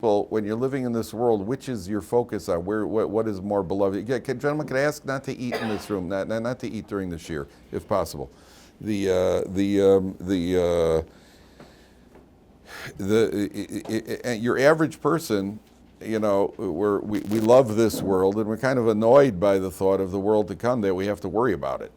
Well, when you're living in this world, which is your focus on? What is more beloved? Yeah, gentlemen, can I ask not to eat in this room, not to eat during the shiur, if possible. Your average person, we love this world, and we're kind of annoyed by the thought of the world to come that we have to worry about it.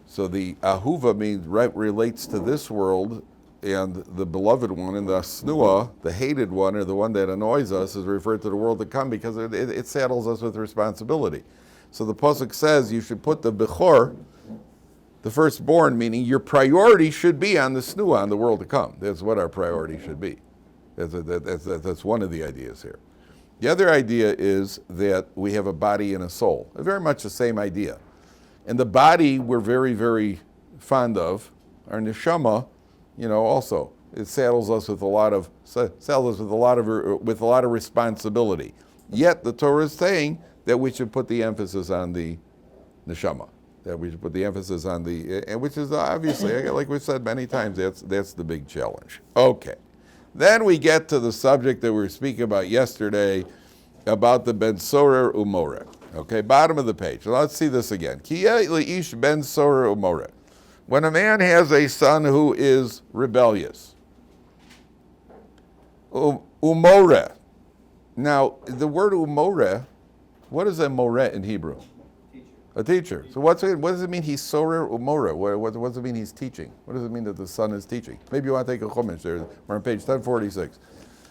So the ahuva relates to this world. And the beloved one, and the snua, the hated one, or the one that annoys us, is referred to the world to come because it saddles us with responsibility. So the pasuk says you should put the bechor, the firstborn, meaning your priority should be on the snua, on the world to come. That's what our priority should be. That's one of the ideas here. The other idea is that we have a body and a soul. Very much the same idea. And the body we're very, very fond of, our neshama. Also, it saddles us with a lot of responsibility. Yet the Torah is saying that we should put the emphasis on the neshama, that we should put the emphasis on and which is obviously, like we've said many times, that's the big challenge. Okay, then we get to the subject that we were speaking about yesterday, about the ben sorer umoreh. Okay, bottom of the page. Let's see this again. Ki ish ben sorer umoreh. When a man has a son who is rebellious, umoreh. Now, the word umoreh, what is a moreh in Hebrew? A teacher. So what does it mean he's sorer umoreh? What does it mean he's teaching? What does it mean that the son is teaching? Maybe you want to take a chumash there. We're on page 1046.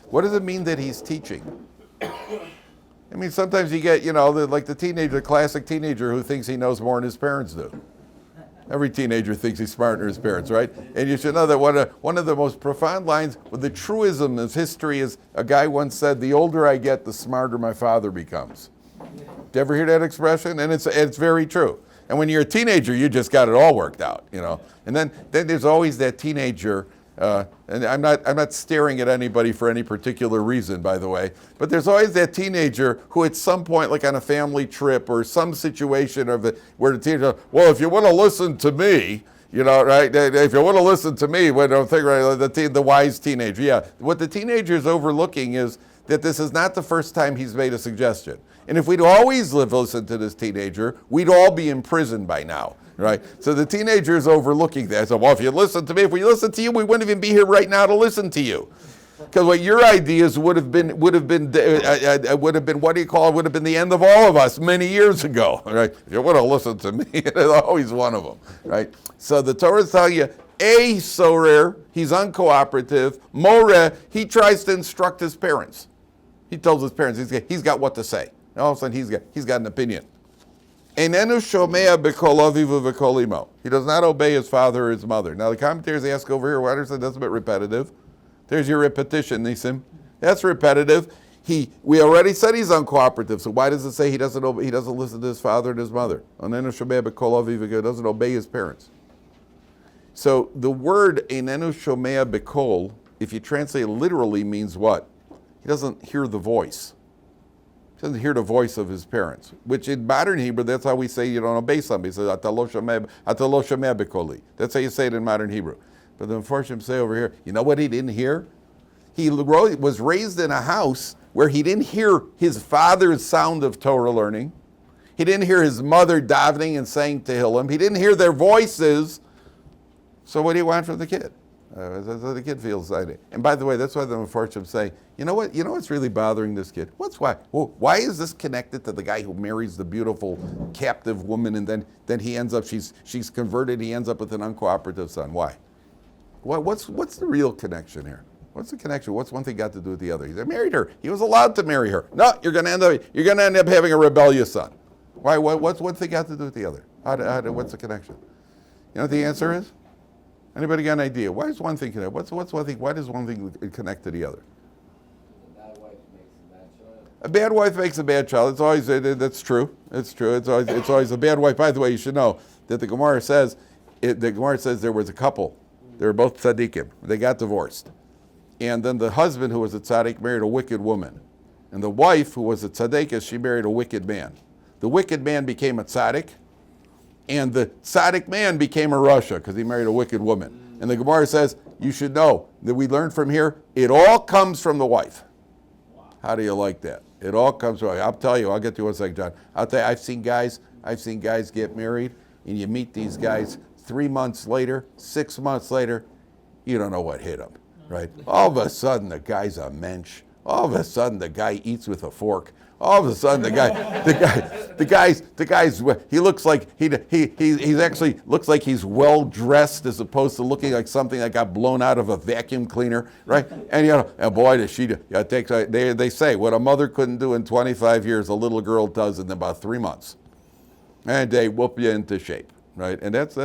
What does it mean that he's teaching? I mean, sometimes you get, like the classic teenager who thinks he knows more than his parents do. Every teenager thinks he's smarter than his parents, right? And you should know that one of the most profound lines with the truism of history is a guy once said, "The older I get, the smarter my father becomes." Did you ever hear that expression? And it's very true. And when you're a teenager, you just got it all worked out, And then there's always that teenager. And I'm not staring at anybody for any particular reason, by the way, but there's always that teenager who at some point, like on a family trip or some situation where the teenager, well, if you want to listen to me, right? If you want to listen to me, the wise teenager. Yeah, what the teenager is overlooking is that this is not the first time he's made a suggestion. And if we'd always listened to this teenager, we'd all be in prison by now. Right, so the teenager is overlooking that. So, well, if we listened to you, we wouldn't even be here right now to listen to you, because what your ideas would have been what do you call it? Would have been the end of all of us many years ago. Right, if you would have listened to me, it's always one of them. Right, so the Torah is telling you, a sorer, he's uncooperative. Moreh, he tries to instruct his parents. He tells his parents he's got what to say. And all of a sudden he's got an opinion. He does not obey his father or his mother. Now the commentators ask over here, well, I understand that's a bit repetitive. There's your repetition, Nisim. That's repetitive. We already said he's uncooperative, so why does it say he doesn't listen to his father and his mother? Doesn't obey his parents. So the word Einenu Shomea Bekol, if you translate it literally, means what? He doesn't hear the voice. Doesn't hear the voice of his parents, which in modern Hebrew, that's how we say you don't obey somebody. He says, "Atalo shomeh bekoli." That's how you say it in modern Hebrew. But the Mefarshim say over here, you know what he didn't hear? He was raised in a house where he didn't hear his father's sound of Torah learning. He didn't hear his mother davening and saying Tehillim. He didn't hear their voices. So what do you want from the kid? That's how the kid feels. And by the way, that's why the Mefarshim say, you know what's really bothering this kid? Why? Well, why is this connected to the guy who marries the beautiful captive woman and then he ends up, she's converted, he ends up with an uncooperative son? Why? What's the real connection here? What's the connection? What's one thing got to do with the other? He married her. He was allowed to marry her. No, you're going to end up having a rebellious son. Why? What's one thing got to do with the other? What's the connection? You know what the answer is? Anybody got an idea? Why is one thing connected? What's one thing? Why does one thing connect to the other? A bad wife makes a bad child. It's always that's true. It's true. It's always a bad wife. By the way, you should know that the Gemara says there was a couple. They were both tzaddikim. They got divorced, and then the husband, who was a tzaddik, married a wicked woman, and the wife, who was a tzaddikah, she married a wicked man. The wicked man became a tzaddik. And the tzaddik man became a rasha because he married a wicked woman. And the Gemara says, you should know that we learned from here, it all comes from the wife. How do you like that? It all comes from, I'll tell you, I'll get to you one second, John. I'll tell you, I've seen guys get married, and you meet these guys 3 months later, 6 months later, you don't know what hit them, right? All of a sudden, the guy's a mensch. All of a sudden, the guy eats with a fork. All of a sudden, the guy's he looks like he's actually looks like he's well dressed as opposed to looking like something that got blown out of a vacuum cleaner, right? And and boy, does she it takes. They say what a mother couldn't do in 25 years, a little girl does in about 3 months, and they whoop you into shape, right? And that's the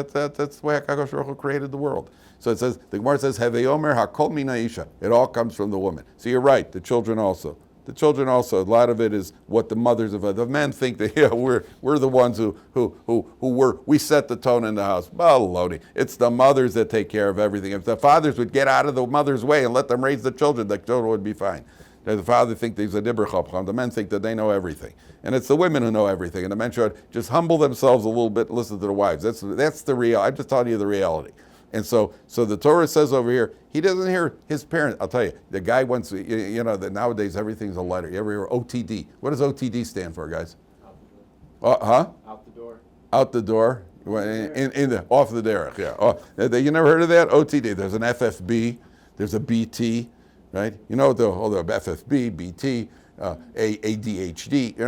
way HaKadosh Baruch Hu created the world. So it says the Gemara says Hevei Omer Hakol Mina Isha. It all comes from the woman. So you're right. The children also. The children also, a lot of it is what the mothers of the men think that we're the ones we set the tone in the house. Baloney. It's the mothers that take care of everything. If the fathers would get out of the mother's way and let them raise the children would be fine. The father think there's a dibber chapcham. The men think that they know everything, and it's the women who know everything. And the men should just humble themselves a little bit and listen to the wives. That's the real. I'm just telling you the reality. And so the Torah says over here, he doesn't hear his parents. I'll tell you, the guy wants, that nowadays everything's a letter. You ever hear OTD? What does OTD stand for, guys? Out the door. Out the door. Off the derech, yeah. You never heard of that? OTD. There's an FFB. There's a BT, right? You know the FFB, BT, ADHD. You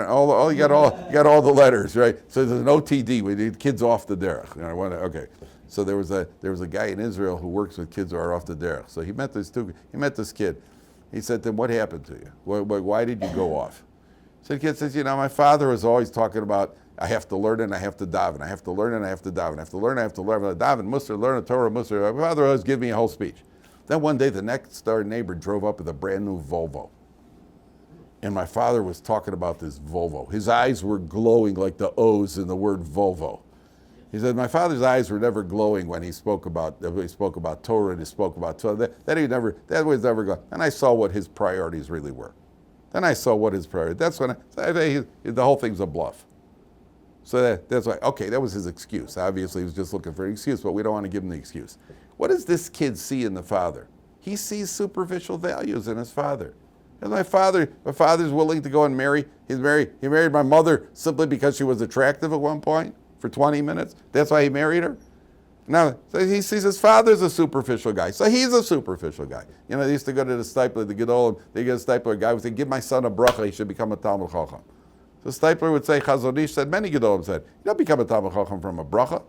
got all the letters, right? So there's an OTD. We need kids off the derech. Okay. So there was a guy in Israel who works with kids who are off the derech. So he met this kid. He said to him, "What happened to you? Why did you go off?" So the kid says, "My father was always talking about I have to learn and I have to daven. I have to learn and I have to daven. I have to learn. I have to learn. Daven, Musar, learn a Torah, Musar." My father always give me a whole speech. Then one day, the next door neighbor drove up with a brand new Volvo. And my father was talking about this Volvo. His eyes were glowing like the O's in the word Volvo. He said, my father's eyes were never glowing when he spoke about Torah and he spoke about Torah. That was never going. And I saw what his priorities really were. That's when the whole thing's a bluff. So that's why, okay, that was his excuse. Obviously, he was just looking for an excuse, but we don't want to give him the excuse. What does this kid see in the father? He sees superficial values in his father. And my father's willing to go and marry. He married my mother simply because she was attractive at one point. For 20 minutes. That's why he married her. Now, so he sees his father's a superficial guy. So he's a superficial guy. They used to go to the Stipler, the Gedolim, they get a Stipler guy would say, give my son a bracha, he should become a Talmud Chacham. So Stipler would say, Chazon Ish said, many Gedolim said, you don't become a Talmud Chacham from a bracha.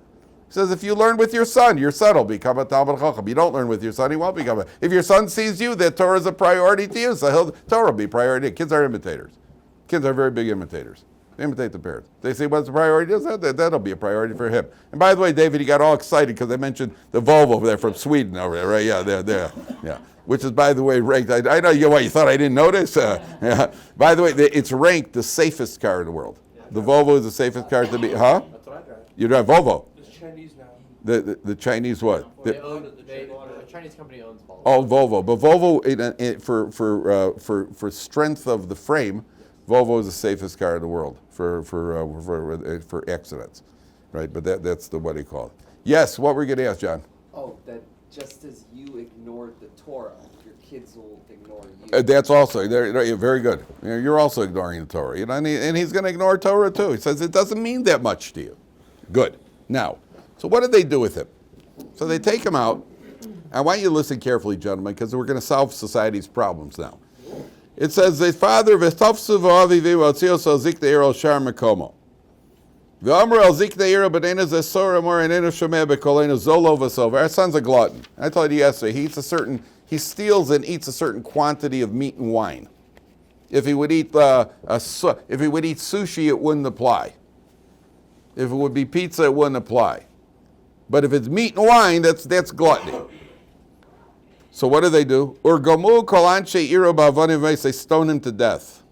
He says, if you learn with your son will become a Talmud Chacham. You don't learn with your son, he won't become if your son sees you, that Torah is a priority to you, so Torah will be priority. Kids are imitators. Kids are very big imitators. Imitate the parents. They say what's the priority is, that'll be a priority for him. And by the way, David, he got all excited because I mentioned the Volvo over there from Sweden over there, right? Yeah, there. Yeah. Which is, by the way, ranked. I know you thought I didn't notice? Yeah. By the way, it's ranked the safest car in the world. The Volvo is the safest car to be, huh? That's what I drive. You drive Volvo? It's Chinese now. The Chinese what? The Chinese company owns Volvo. Oh, Volvo. But Volvo, for strength of the frame, Volvo is the safest car in the world for accidents, right? But that's what he called. Yes, what were you going to ask, John? Oh, that just as you ignored the Torah, your kids will ignore you. That's also very good. You're also ignoring the Torah, and he's going to ignore Torah too. He says it doesn't mean that much to you. Good. Now, so what did they do with him? So they take him out. I want you to listen carefully, gentlemen, because we're going to solve society's problems now. It says the father v'tafsu v'avivi v'otzios al ziknei iro shar mekomo. V'amar al ziknei iro b'nena zesor amor enenu shomeh b'kolenu zolo v'sover. Our son's a glutton. I told you yesterday, he steals and eats a certain quantity of meat and wine. If he would eat sushi, it wouldn't apply. If it would be pizza, it wouldn't apply. But if it's meat and wine, that's gluttony. So what do? Urgomu kol anshe iro ba'avonim, they stone him to death.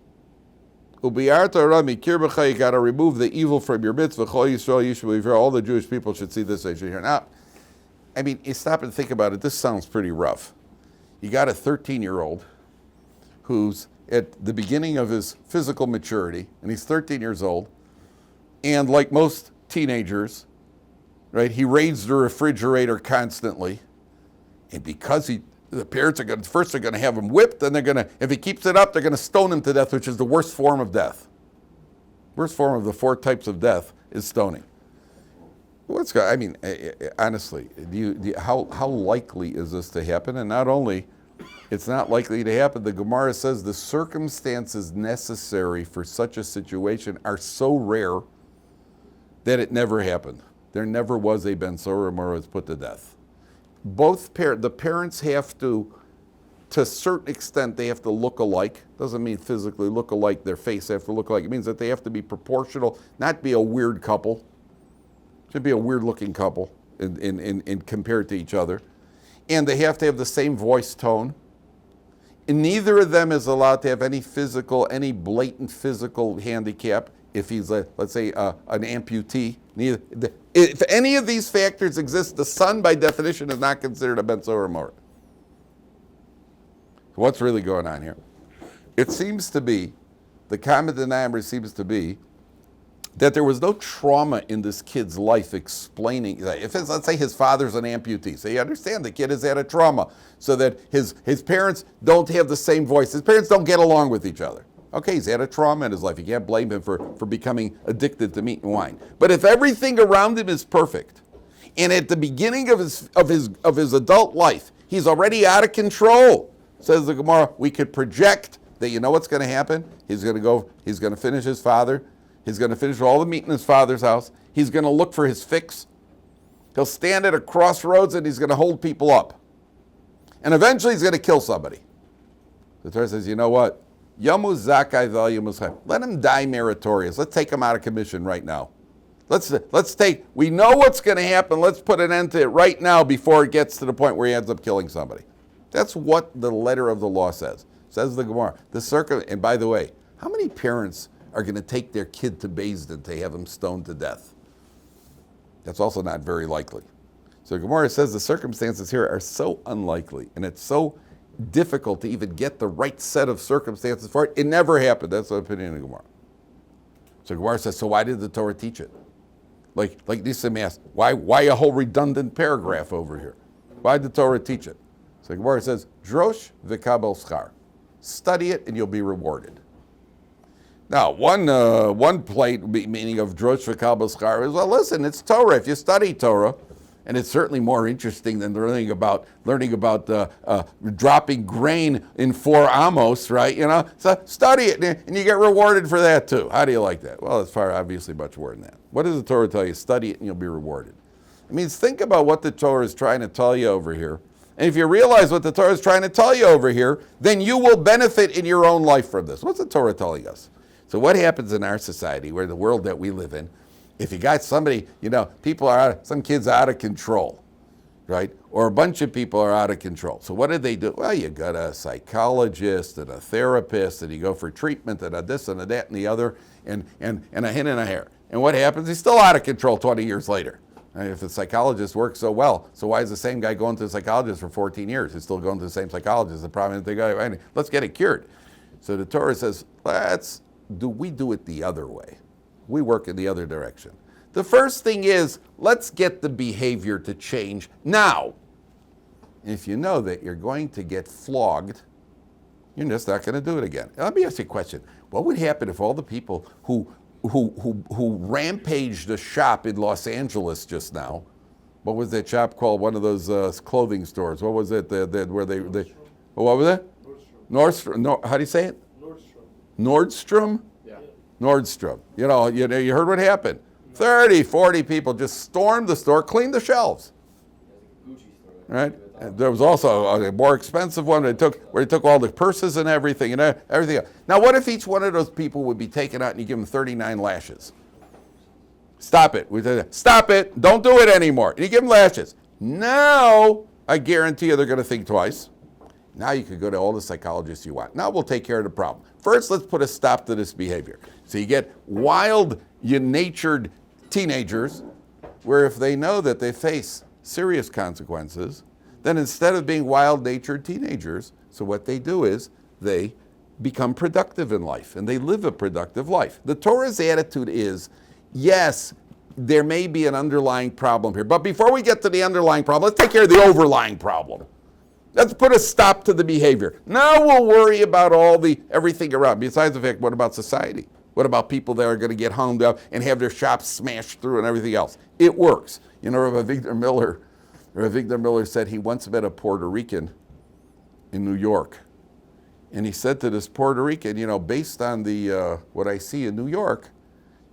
Ubiyarta rami kirbecha, you got to remove the evil from your midst. V'chol Yisrael yishbu yivra. All the Jewish people should see this. They should hear. Now, I mean, you stop and think about it. This sounds pretty rough. You got a 13-year-old who's at the beginning of his physical maturity, and he's 13 years old, and like most teenagers, right, he raids the refrigerator constantly. And because The parents are going to have him whipped, then if he keeps it up, they're going to stone him to death, which is the worst form of death. Worst form of the 4 types of death is stoning. Honestly, how likely is this to happen? And not only, it's not likely to happen, the Gemara says the circumstances necessary for such a situation are so rare that it never happened. There never was a Ben Sorah was put to death. The parents have to a certain extent, they have to look alike. Doesn't mean physically look alike, their face have to look alike. It means that they have to be proportional, not be a weird couple. Should be a weird looking couple in compared to each other. And they have to have the same voice tone. And neither of them is allowed to have any blatant physical handicap. If he's, let's say, an amputee. If any of these factors exist, the son, by definition, is not considered a Ben Sorah Morah. What's really going on here? It seems to be, the common denominator seems to be, that there was no trauma in this kid's life explaining, if it's, let's say his father's an amputee, so you understand the kid has had a trauma, so that his parents don't have the same voice, his parents don't get along with each other. Okay, he's had a trauma in his life, you can't blame him for becoming addicted to meat and wine. But if everything around him is perfect, and at the beginning of his adult life, he's already out of control, says the Gemara, we could project that you know what's going to happen? He's going to finish his father. He's going to finish all the meat in his father's house. He's going to look for his fix. He'll stand at a crossroads and he's going to hold people up. And eventually he's going to kill somebody. The Torah says, you know what? Yamu zakai vel yamu chai. Let him die meritorious. Let's take him out of commission right now. We know what's going to happen. Let's put an end to it right now before it gets to the point where he ends up killing somebody. That's what the letter of the law says. Says the Gemara. And by the way, how many parents are going to take their kid to Beis Din to have him stoned to death? That's also not very likely. So Gemara says the circumstances here are so unlikely, and it's so difficult to even get the right set of circumstances for it. It never happened. That's the opinion of Gemara. So Gemara says, so why did the Torah teach it? Like Nissim asked, why a whole redundant paragraph over here? Why did the Torah teach it? So Gemara says, drosh v'kabel schar. Study it and you'll be rewarded. Now, one plate meaning of drosh v'kabel schar is, well, listen, it's Torah. If you study Torah, and it's certainly more interesting than learning about dropping grain in 4 amos, right? So study it, and you get rewarded for that too. How do you like that? Well, it's obviously much more than that. What does the Torah tell you? Study it, and you'll be rewarded. It means think about what the Torah is trying to tell you over here. And if you realize what the Torah is trying to tell you over here, then you will benefit in your own life from this. What's the Torah telling us? So what happens in our society, where the world that we live in, if you got somebody, some kids are out of control, right? Or a bunch of people are out of control. So what do? Well, you got a psychologist and a therapist, and you go for treatment and a this and a that and the other, and a hin and a hair. And what happens? He's still out of control 20 years later. If the psychologist works so well, so why is the same guy going to the psychologist for 14 years? He's still going to the same psychologist. The problem is let's get it cured. So the Torah says, we do it the other way. We work in the other direction. The first thing is, let's get the behavior to change now. If you know that you're going to get flogged, you're just not going to do it again. Let me ask you a question. What would happen if all the people who rampaged a shop in Los Angeles just now, what was that shop called? One of those clothing stores. What was it? Where they what was it? Nordstrom. No, how do you say it? Nordstrom? Yeah. Nordstrom. You heard what happened. 30, 40 people just stormed the store, cleaned the shelves. Gucci store. Right? And there was also a more expensive one where they took all the purses and everything everything else. Now, what if each one of those people would be taken out and you give them 39 lashes? Stop it. Stop it. Don't do it anymore. And you give them lashes. Now, I guarantee you they're going to think twice. Now you could go to all the psychologists you want. Now we'll take care of the problem. First, let's put a stop to this behavior. So you get wild-natured teenagers where if they know that they face serious consequences, then instead of being wild-natured teenagers, so what they do is they become productive in life and they live a productive life. The Torah's attitude is, yes, there may be an underlying problem here, but before we get to the underlying problem, let's take care of the overlying problem. Let's put a stop to the behavior. Now we'll worry about everything around. Besides the fact, what about society? What about people that are going to get hung up and have their shops smashed through and everything else? It works. You know, Rabbi Victor Miller said he once met a Puerto Rican in New York. And he said to this Puerto Rican, you know, based on the what I see in New York,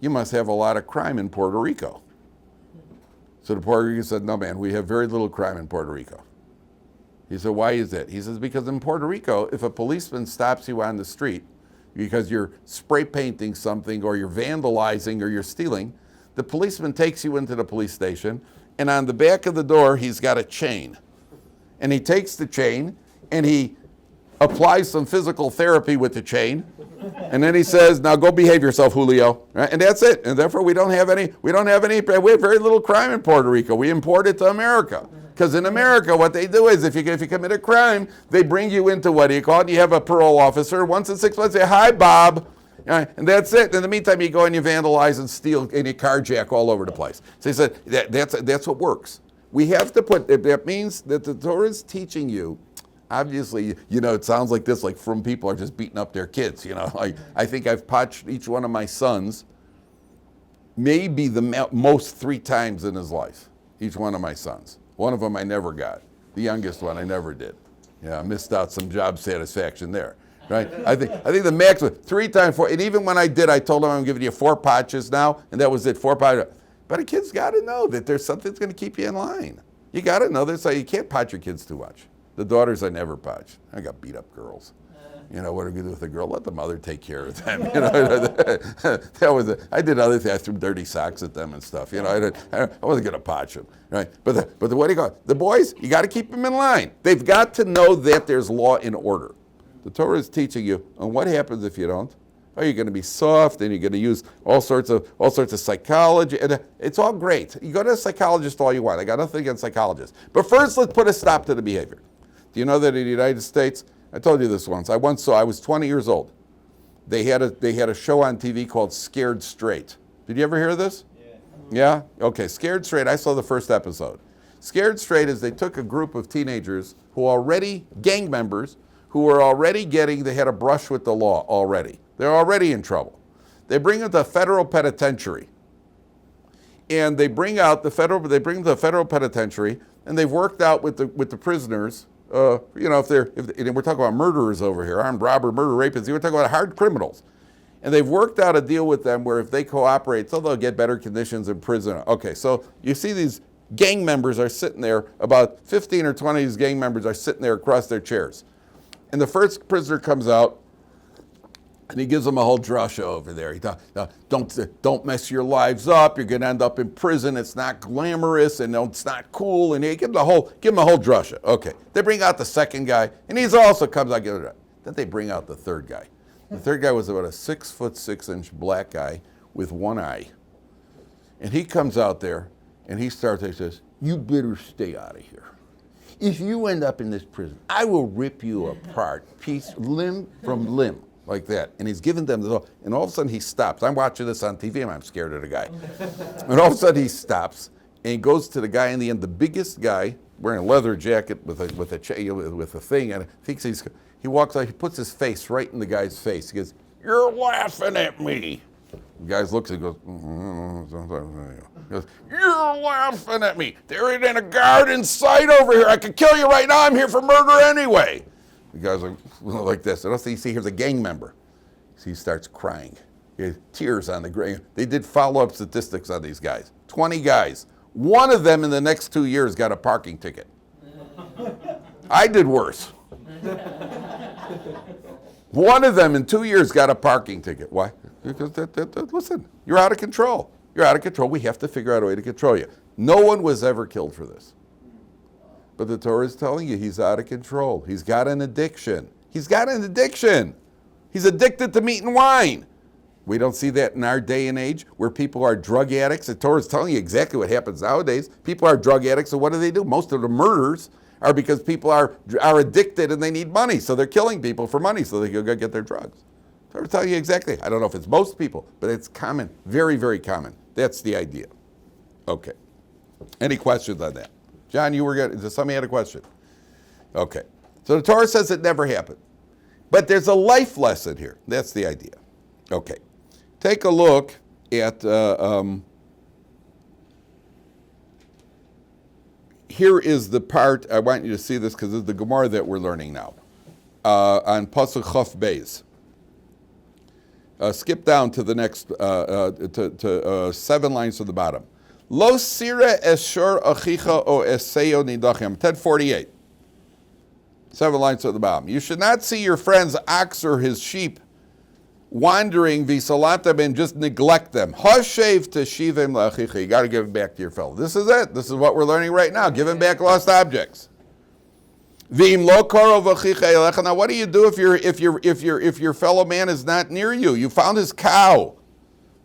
you must have a lot of crime in Puerto Rico. So the Puerto Rican said, no, man, we have very little crime in Puerto Rico. He said, why is that? He says, because in Puerto Rico, if a policeman stops you on the street because you're spray painting something or you're vandalizing or you're stealing, the policeman takes you into the police station, and on the back of the door, he's got a chain. And he takes the chain and he applies some physical therapy with the chain, and then he says, now go behave yourself, Julio. Right? And that's it. And therefore we have very little crime in Puerto Rico. We import it to America. Because in America, what they do is if you commit a crime, they bring you into what do you call it? You have a parole officer. Once in 6 months, say, hi, Bob. And that's it. In the meantime, you go and you vandalize and steal and you carjack all over the place. So he said, that's what works. We have to that means that the Torah is teaching you, obviously, you know, it sounds like this, like frum people are just beating up their kids, you know. Like, I think I've potched each one of my sons maybe the most 3 times in his life, each one of my sons. One of them I never got. The youngest one I never did. Yeah, I missed out some job satisfaction there, right? I think the max was 3 times 4. And even when I did, I told him I'm giving you 4 potches now, and that was it, 4 potches. But a kid's got to know that there's something that's going to keep you in line. You got to know this. So you can't potch your kids too much. The daughters I never potched. I got beat up girls. You know, what are we going to do with a girl? Let the mother take care of them. You know, that was it. I did other things. I threw dirty socks at them and stuff. You know, I wasn't going to potch them, right? But what do you call it? The boys, you got to keep them in line. They've got to know that there's law and order. The Torah is teaching you, and what happens if you don't? Oh, you're going to be soft, and you're going to use all sorts of psychology, and it's all great. You go to a psychologist all you want. I got nothing against psychologists. But first, let's put a stop to the behavior. Do you know that in the United States, I told you this once. I was 20 years old. They had a show on TV called Scared Straight. Did you ever hear of this? Yeah? Okay, Scared Straight. I saw the first episode. Scared Straight is they took a group of teenagers who already, gang members, who were already they had a brush with the law already. They're already in trouble. They bring them to a federal penitentiary. And they bring them to the federal penitentiary, and they've worked out with the prisoners. You know, if we're talking about murderers over here, armed robber, murder, rapists, we're talking about hard criminals. And they've worked out a deal with them where if they cooperate, so they'll get better conditions in prison. Okay, so you see these gang members are sitting there, about 15 or 20 of these gang members are sitting there across their chairs. And the first prisoner comes out, and he gives them a whole drasha over there. He thought, don't mess your lives up. You're going to end up in prison. It's not glamorous and it's not cool. And he give him a whole drasha. Okay. They bring out the second guy, and he's also comes out. Then they bring out the third guy. The third guy was about a 6'6" black guy with one eye, and he comes out there, and he says, "You better stay out of here. If you end up in this prison, I will rip you apart, limb from limb." Like that. And he's giving them and all of a sudden he stops. I'm watching this on TV and I'm scared of the guy. And all of a sudden he stops and he goes to the guy in the end, the biggest guy, wearing a leather jacket with a thing, and he walks out, he puts his face right in the guy's face. He goes, "You're laughing at me." The guy looks and goes, "You're laughing at me. There ain't a guard in sight over here. I could kill you right now. I'm here for murder anyway." The guy's like this. And also you see here's a gang member. So he starts crying. He has tears on the ground. They did follow-up statistics on these guys. 20 guys. One of them in the next 2 years got a parking ticket. I did worse. One of them in 2 years got a parking ticket. Why? Because listen, you're out of control. You're out of control. We have to figure out a way to control you. No one was ever killed for this. But the Torah is telling you he's out of control. He's got an addiction. He's addicted to meat and wine. We don't see that in our day and age where people are drug addicts. The Torah is telling you exactly what happens nowadays. People are drug addicts, so what do? Most of the murders are because people are addicted and they need money, so they're killing people for money so they can go get their drugs. The Torah is telling you exactly. I don't know if it's most people, but it's common, very, very common. That's the idea. Okay. Any questions on that? John, somebody had a question. Okay. So the Torah says it never happened. But there's a life lesson here. That's the idea. Okay. Take a look at, here is the part, I want you to see this because this is the Gemara that we're learning now. On Pasuk Chaf Beis. Skip down to the next, to 7 lines to the bottom. Lo sira eshor achicha o eseyo nidachim. 1048. 7 lines to the bottom. You should not see your friend's ox or his sheep wandering visalatem and just neglect them. Hashev teshivim la'achicha. You got to give it back to your fellow. This is it. This is what we're learning right now. Giving back lost objects. V'im lo karo v'achicha elecha. Now, what do you do if your fellow man is not near you? You found his cow.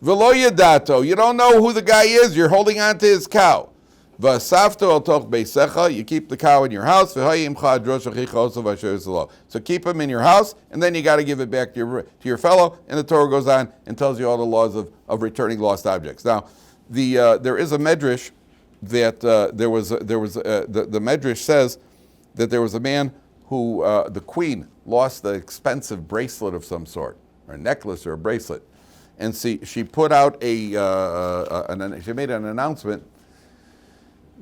V'lo yadato. You don't know who the guy is. You're holding on to his cow. V'asafto al toch beisecha. You keep the cow in your house. V'hayimcha adrosh achicha osav asher yisalo. So keep him in your house, and then you got to give it back to your fellow. And the Torah goes on and tells you all the laws of returning lost objects. Now, there is a medrash that the medrash says that there was a man who the queen lost an expensive bracelet of some sort, or a necklace or a bracelet, and she put out she made an announcement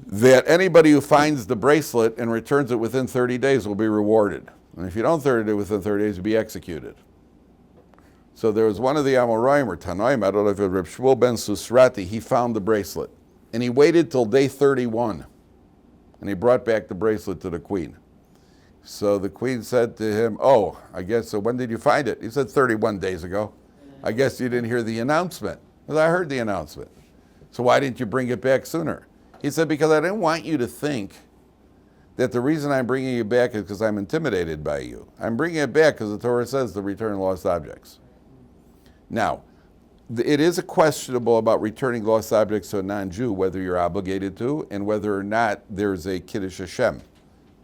that anybody who finds the bracelet and returns it within 30 days will be rewarded. And if you don't return it within 30 days, you'll be executed. So there was one of the Amoraim or Tanoim, I don't know if it was Reb Shmuel ben Susrati, he found the bracelet. And he waited till day 31. And he brought back the bracelet to the queen. So the queen said to him, oh, I guess, so when did you find it? He said 31 days ago. I guess you didn't hear the announcement. Well, I heard the announcement. So why didn't you bring it back sooner? He said, because I didn't want you to think that the reason I'm bringing you back is because I'm intimidated by you. I'm bringing it back because the Torah says to return lost objects. Now, it is a questionable about returning lost objects to a non-Jew, whether you're obligated to and whether or not there's a Kiddush Hashem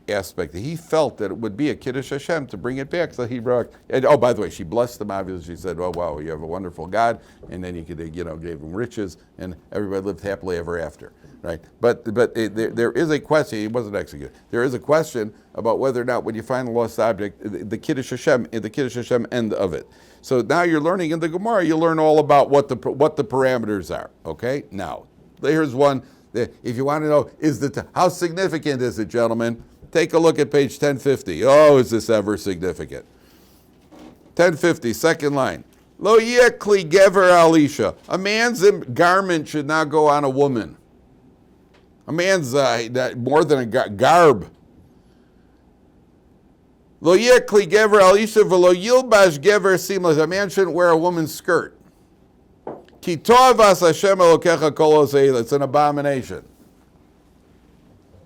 aspect. He felt that it would be a Kiddush Hashem to bring it back. So he brought, and oh, by the way, she blessed him, obviously. She said, oh, wow, you have a wonderful God. And then he could, gave him riches, and everybody lived happily ever after. Right? But there is a question, he wasn't executed. There is a question about whether or not when you find a lost object, the Kiddush Hashem end of it. So now you're learning in the Gemara, you learn all about what the parameters are. Okay? Now, here's one, if you want to know, how significant is it, gentlemen? Take a look at page 1050. Oh, is this ever significant? 1050, second line. Lo yekli gever alisha. A man's garment should not go on a woman. A man's more than a garb. Lo yekli gever alisha v'lo yilbash gever seamless. A man shouldn't wear a woman's skirt. Ki tov as Hashem elokecha kol osei. It's an abomination.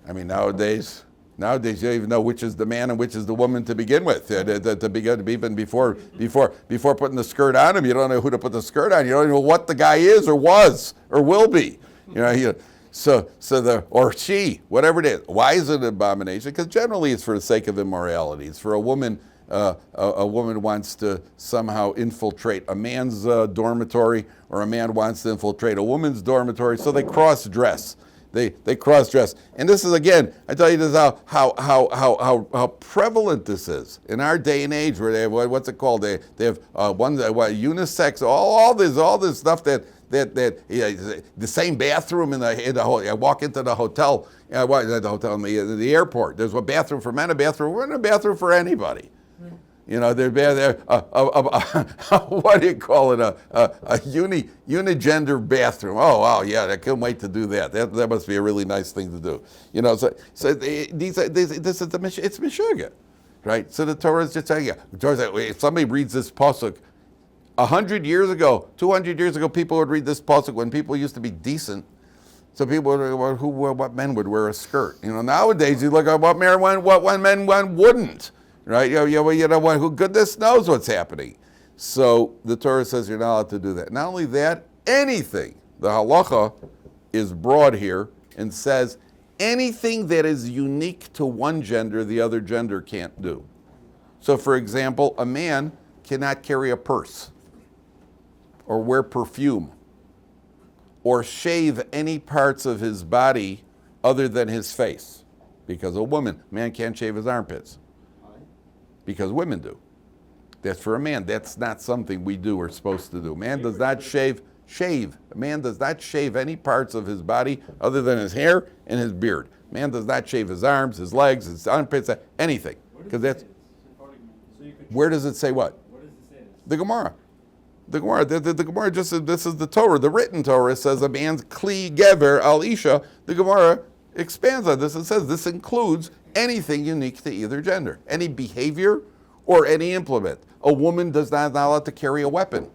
I mean, nowadays you don't even know which is the man and which is the woman to begin with. Even before putting the skirt on him, you don't know who to put the skirt on. You don't know what the guy is or was or will be. Or she, whatever it is. Why is it an abomination? Because generally it's for the sake of immorality. It's for a woman. A woman wants to somehow infiltrate a man's dormitory, or a man wants to infiltrate a woman's dormitory. So they cross-dress. They cross-dress. And this is, again, I tell you this how prevalent this is in our day and age, where they have, what's it called? They have unisex, all this stuff that the same bathroom in the whole. I walk into the hotel, in the airport. There's a bathroom for men, a bathroom for women, a bathroom for anybody. What do you call it? A unigender bathroom. Oh, wow, yeah, I couldn't wait to do that. That must be a really nice thing to do. This is it's Meshuggah, right? So the Torah is just telling you. The Torah says, if somebody reads this pasuk 100 years ago, 200 years ago, people would read this pasuk when people used to be decent. So people would, what men would wear a skirt. Nowadays you look at what men wouldn't. Right? Who goodness knows what's happening. So the Torah says you're not allowed to do that. Not only that, anything. The halacha is broad here and says anything that is unique to one gender, the other gender can't do. So for example, a man cannot carry a purse or wear perfume or shave any parts of his body other than his face. Because a man can't shave his armpits. because women do. That's for a man. That's not something we do or supposed to do. Man does not shave. A man does not shave any parts of his body other than his hair and his beard. Man does not shave his arms, his legs, his armpits, anything. Because that's. Where does it say what? What does it say? The Gemara. The Gemara. The Gemara just says this is the Torah. The written Torah says a man's kli gever al isha. The Gemara expands on this and says this includes anything unique to either gender, any behavior or any implement. A woman does not allowed to carry a weapon.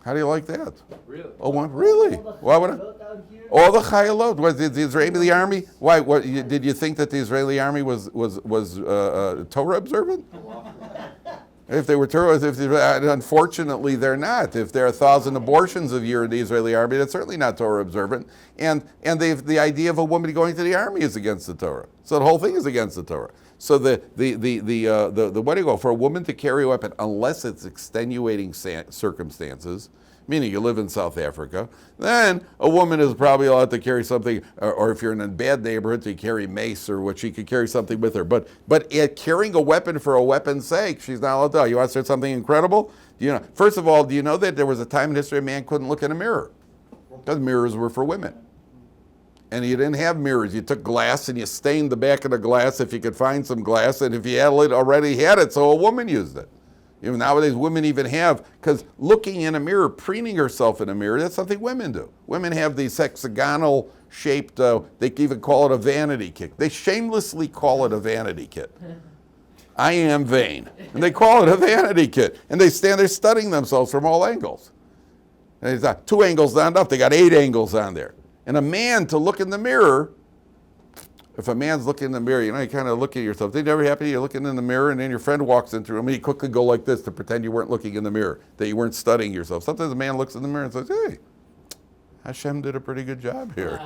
How do you like that? Really? Oh, really? Why would I? All the chayalot. Was the Israeli army? Why? What? Did you think that the Israeli army was Torah observant? If they were Torah, unfortunately they're not. If there are 1,000 abortions a year in the Israeli army, that's certainly not Torah observant. And the idea of a woman going to the army is against the Torah. So the whole thing is against the Torah. So the what do you go for a woman to carry a weapon unless it's extenuating circumstances, meaning you live in South Africa, then a woman is probably allowed to carry something, or if you're in a bad neighborhood, to carry mace or what she could carry something with her. But carrying a weapon for a weapon's sake, she's not allowed to. You want to say something incredible? First of all, do you know that there was a time in history a man couldn't look in a mirror? Because mirrors were for women. And you didn't have mirrors. You took glass and you stained the back of the glass if you could find some glass, and if you already had it, so a woman used it. Nowadays, women even have, because looking in a mirror, preening herself in a mirror, that's something women do. Women have these hexagonal shaped, they even call it a vanity kit. They shamelessly call it a vanity kit. I am vain. And they call it a vanity kit. And they stand there studying themselves from all angles. And it's not 2 angles not enough, they got 8 angles on there. And a man to look in the mirror, if a man's looking in the mirror, you kind of look at yourself. They never happen, you're looking in the mirror and then your friend walks into the room and you quickly go like this to pretend you weren't looking in the mirror, that you weren't studying yourself. Sometimes a man looks in the mirror and says, hey, Hashem did a pretty good job here.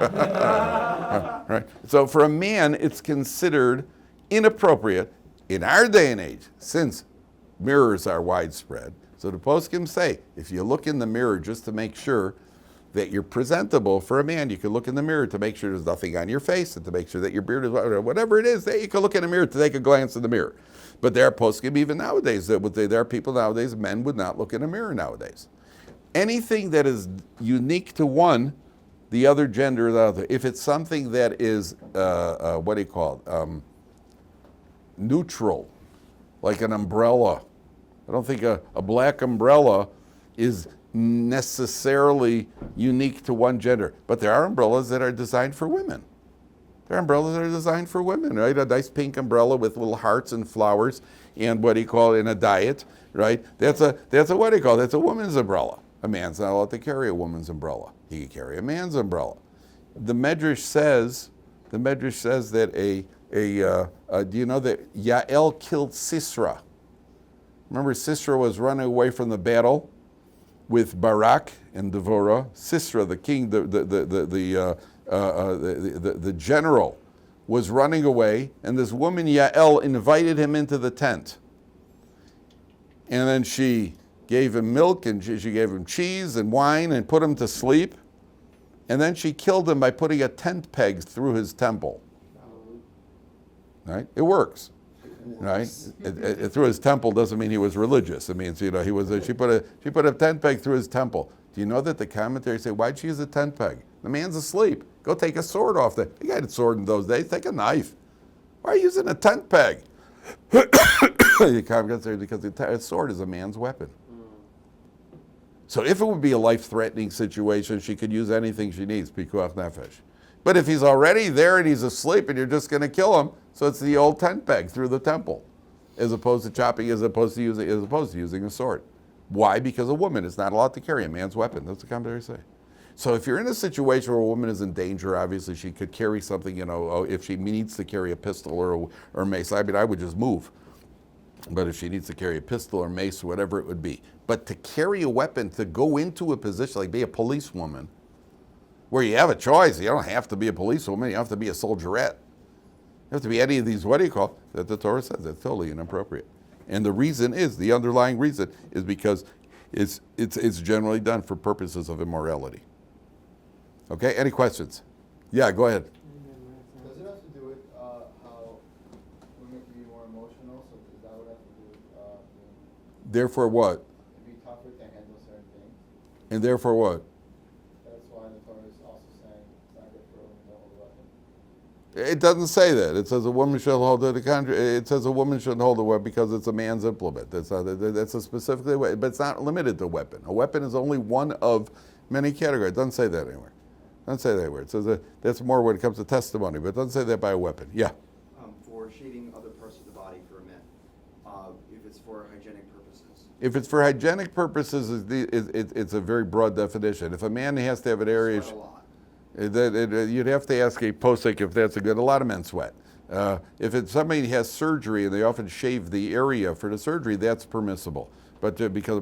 Right? So for a man, it's considered inappropriate in our day and age, since mirrors are widespread. So the poskim say, if you look in the mirror just to make sure that you're presentable for a man, you can look in the mirror to make sure there's nothing on your face and to make sure that your beard is whatever it is, that you can look in the mirror to take a glance in the mirror. But there are poskim even nowadays that would say there are people nowadays, men would not look in a mirror nowadays. Anything that is unique to one, the other gender or the other, if it's something that is, neutral, like an umbrella. I don't think a black umbrella is necessarily unique to one gender, but there are umbrellas that are designed for women. There are umbrellas that are designed for women, right? A nice pink umbrella with little hearts and flowers and in a diet, right? That's a woman's umbrella. A man's not allowed to carry a woman's umbrella. He can carry a man's umbrella. The Medrash says that do you know that Yael killed Sisera? Remember, Sisera was running away from the battle with Barak and Devorah. Sisera, the king, the general, was running away, and this woman Yael invited him into the tent. And then she gave him milk, and she gave him cheese and wine, and put him to sleep. And then she killed him by putting a tent peg through his temple. Right? It works. Right? It through his temple doesn't mean he was religious. It means, he was. She put a tent peg through his temple. Do you know that the commentaries say, why'd she use a tent peg? The man's asleep. Go take a sword off the. You got a sword in those days. Take a knife. Why are you using a tent peg? The commentaries because a sword is a man's weapon. So if it would be a life-threatening situation, she could use anything she needs, pikuach nefesh. But if he's already there and he's asleep and you're just going to kill him, so it's the old tent peg through the temple, as opposed to chopping, as opposed to using a sword. Why? Because a woman is not allowed to carry a man's weapon. That's what the commentaries say. So if you're in a situation where a woman is in danger, obviously she could carry something, if she needs to carry a pistol or mace, I would just move. But if she needs to carry a pistol or mace or whatever it would be. But to carry a weapon, to go into a position, like be a policewoman, where you have a choice. You don't have to be a policewoman. You have to be a soldierette. You have to be any of these, that the Torah says. That's totally inappropriate. And the underlying reason is because it's generally done for purposes of immorality. Okay, any questions? Yeah, go ahead. Does it have to do with how women can be more emotional? So does that would have to do Therefore what? It'd be tougher to handle certain things. And therefore what? That's why the Torah is also saying it's not good for a woman to hold a weapon. It doesn't say that. It says a woman shall hold it. It says a woman shouldn't hold a weapon because it's a man's implement. That's a specifically way, but it's not limited to weapon. A weapon is only one of many categories. It doesn't say that anywhere. It doesn't say that anywhere. It says that's more when it comes to testimony, but it doesn't say that by a weapon. Yeah. For shaving other parts of the body for a man, if it's for hygienic purposes. If it's for hygienic purposes, it's a very broad definition. If a man has to have an area, Sweat a lot. you'd have to ask a posek if that's a good. A lot of men sweat. If somebody has surgery and they often shave the area for the surgery, that's permissible. But because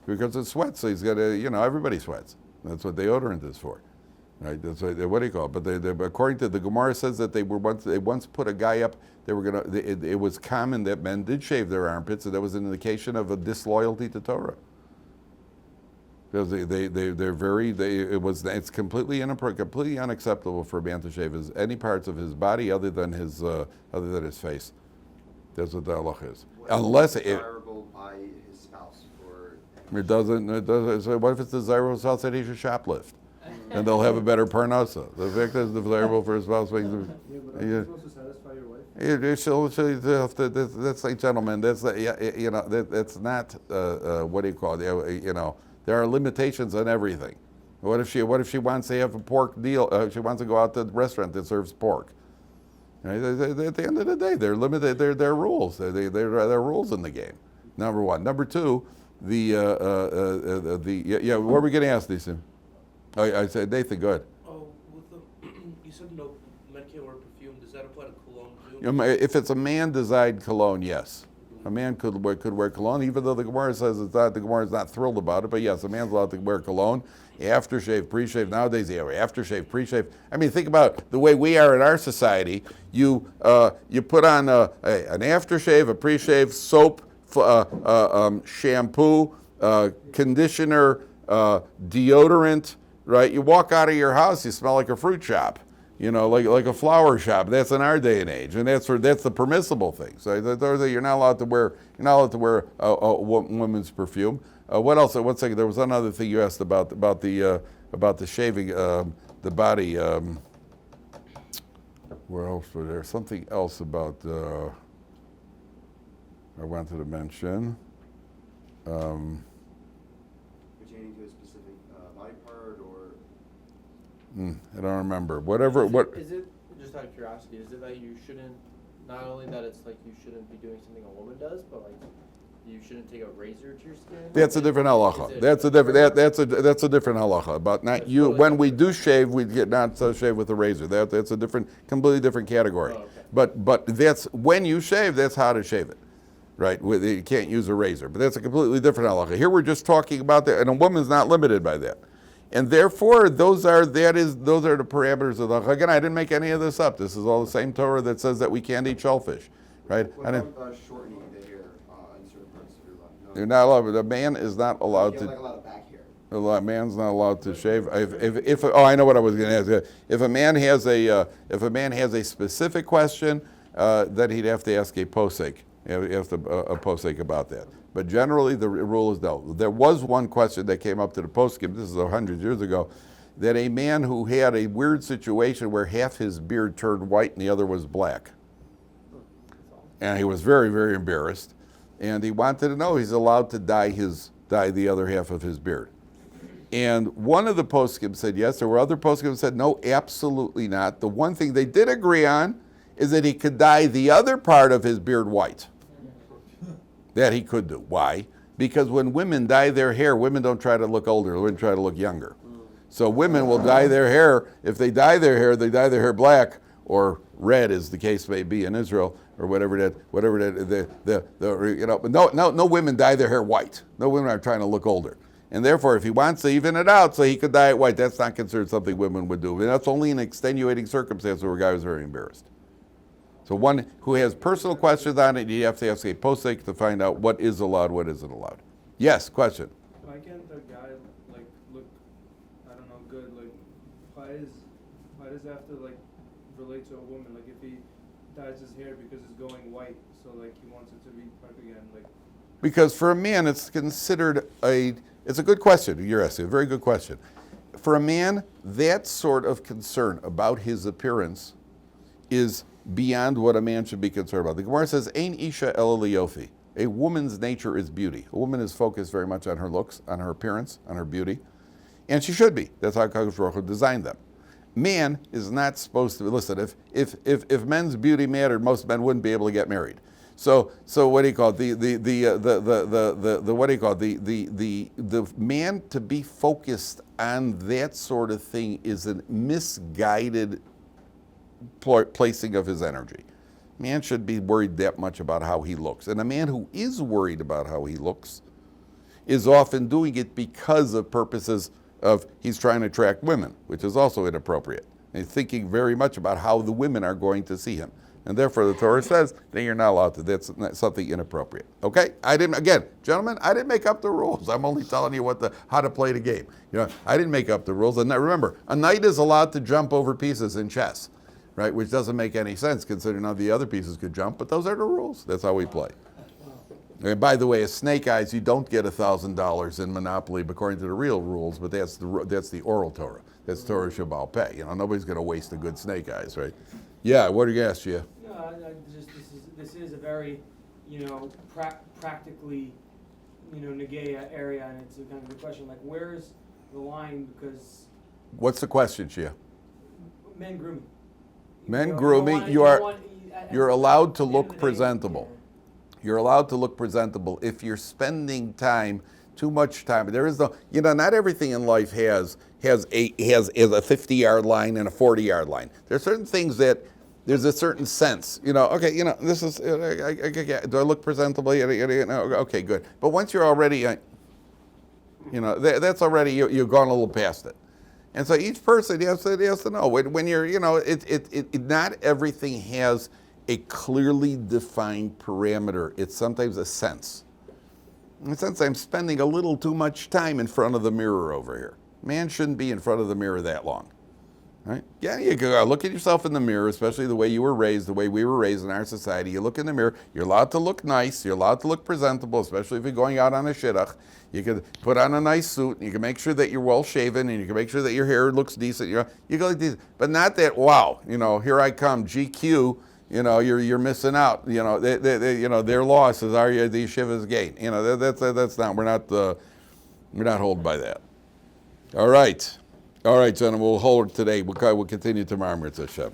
because it sweats, so he's got to, everybody sweats. That's what deodorant is for. Right? That's what do you call it? But according to the Gemara says that they once put a guy up. It was common that men did shave their armpits, and that was an indication of a disloyalty to Torah. Because it's completely completely unacceptable for a man to shave any parts of his body other than his face. That's what the halach is. Unless desirable by his spouse or it doesn't. So what if it's desirable spouse that he should shoplift? And they'll have a better parnasa. The fact that it's desirable for his spouse makes them. Yeah, but are you supposed to satisfy your wife? That's like, gentlemen. That's that's not what do you call it? There are limitations on everything. What if she wants to have a pork deal? She wants to go out to the restaurant that serves pork. Right? At the end of the day, they're limited. There are rules. There are rules in the game. Number one. Number two, what were we going to ask these? I said, Nathan, go ahead. Oh, you said no, men can't wear perfume. Does that apply to cologne too? If it's a man-designed cologne, yes. A man could wear cologne, even though the Gemara says it's not. The Gemara is not thrilled about it, but yes, a man's allowed to wear cologne, aftershave, pre-shave. Nowadays, yeah, aftershave, pre-shave. I mean, think about the way we are in our society. You put on an aftershave, a pre-shave, soap, shampoo, conditioner, deodorant. Right? You walk out of your house, you smell like a fruit shop. Like a flower shop. That's in our day and age, and that's the permissible thing. So you're not allowed to wear a woman's perfume. What else? 1 second. There was another thing you asked about the shaving the body. Where else was there? Something else about I wanted to mention. pertaining to a specific body part or? I don't remember. Is it, just out of curiosity, is it that you shouldn't, not only that it's like you shouldn't be doing something a woman does, but like you shouldn't take a razor to your skin? That's a different halacha. That's a different halacha. But not you. When we do shave, we get not shave with a razor. That's a completely different category. Oh, okay. But that's when you shave. That's how to shave it, right? You can't use a razor. But that's a completely different halacha. Here we're just talking about that, and a woman's not limited by that. And therefore, those are the parameters of the halacha. Again, I didn't make any of this up. This is all the same Torah that says that we can't eat shellfish, right? What about shortening the hair in certain parts of your life? No. You're not allowed. The man is not allowed You to. have like a lot of back hair. A man's not allowed to shave. I know what I was going to ask. If a man has a specific question, then he'd have to ask a posek. A posek about that. But generally, the rule is no. There was one question that came up to the poskim. This is 100 years ago, that a man who had a weird situation where half his beard turned white and the other was black, and he was very, very embarrassed, and he wanted to know he's allowed to dye the other half of his beard. And one of the poskim said yes. There were other poskim who said no, absolutely not. The one thing they did agree on is that he could dye the other part of his beard white. That he could do. Why? Because when women dye their hair, women don't try to look older, women try to look younger. So women will dye their hair. If they dye their hair, they dye their hair black or red, as the case may be in Israel, or whatever that. No women dye their hair white. No women are trying to look older. And therefore, if he wants to even it out so he could dye it white, that's not considered something women would do. And that's only an extenuating circumstance where a guy was very embarrassed. So one who has personal questions on it, you have to ask a posek to find out what is allowed, what isn't allowed. Yes, question. Why can't a guy look, I don't know, good? Why does it have to relate to a woman? If he dyes his hair because it's going white, so he wants it to be black again, Because for a man, it's considered it's a good question you're asking, a very good question. For a man, that sort of concern about his appearance is beyond what a man should be concerned about. The Gemara says, Ein isha ela liyofi. A woman's nature is beauty. A woman is focused very much on her looks, on her appearance, on her beauty. And she should be. That's how Kadosh Baruch Hu designed them. Man is not supposed to be, listen, if men's beauty mattered, most men wouldn't be able to get married. So what do you call it? The man to be focused on that sort of thing is a misguided placing of his energy. Man should be worried that much about how he looks. And a man who is worried about how he looks is often doing it because of purposes of he's trying to attract women, which is also inappropriate. And he's thinking very much about how the women are going to see him. And therefore the Torah says that you're not allowed to. That's something inappropriate. Okay? Gentlemen, I didn't make up the rules. I'm only telling you how to play the game. I didn't make up the rules. And remember, a knight is allowed to jump over pieces in chess, right? Which doesn't make any sense considering none of the other pieces could jump, but those are the rules. That's how we play. And by the way, as snake eyes, you don't get $1,000 in Monopoly according to the real rules, but that's the oral Torah. That's Torah Shabbal Peh. Nobody's going to waste a good snake eyes, right? Yeah, what do you ask, Gia? No, this is a very, practically, negaya area, and it's a kind of a question like, where's the line? Because What's the question, Gia? men grooming. Men grooming, you're allowed to look presentable. You're allowed to look presentable if you're spending too much time. There is not everything in life has a 50-yard line and a 40-yard line. There are certain things that there's a certain sense. This is. Do I look presentable? Okay, good. But once you're already, that's already you've gone a little past it. And so each person has to know when you're, not everything has a clearly defined parameter. It's sometimes a sense. In a sense, I'm spending a little too much time in front of the mirror over here. Man shouldn't be in front of the mirror that long, right? Yeah, you go look at yourself in the mirror, especially the way you were raised, the way we were raised in our society. You look in the mirror, you're allowed to look nice, you're allowed to look presentable, especially if you're going out on a shidduch. You can put on a nice suit, and you can make sure that you're well shaven, and you can make sure that your hair looks decent. You go like decent, but not that here I come, GQ. You're missing out. Their loss is the yeshiva's gain. That's not. We're not hold by that. All right, gentlemen. We'll hold it today. We'll continue tomorrow, Mitzvah Hashem.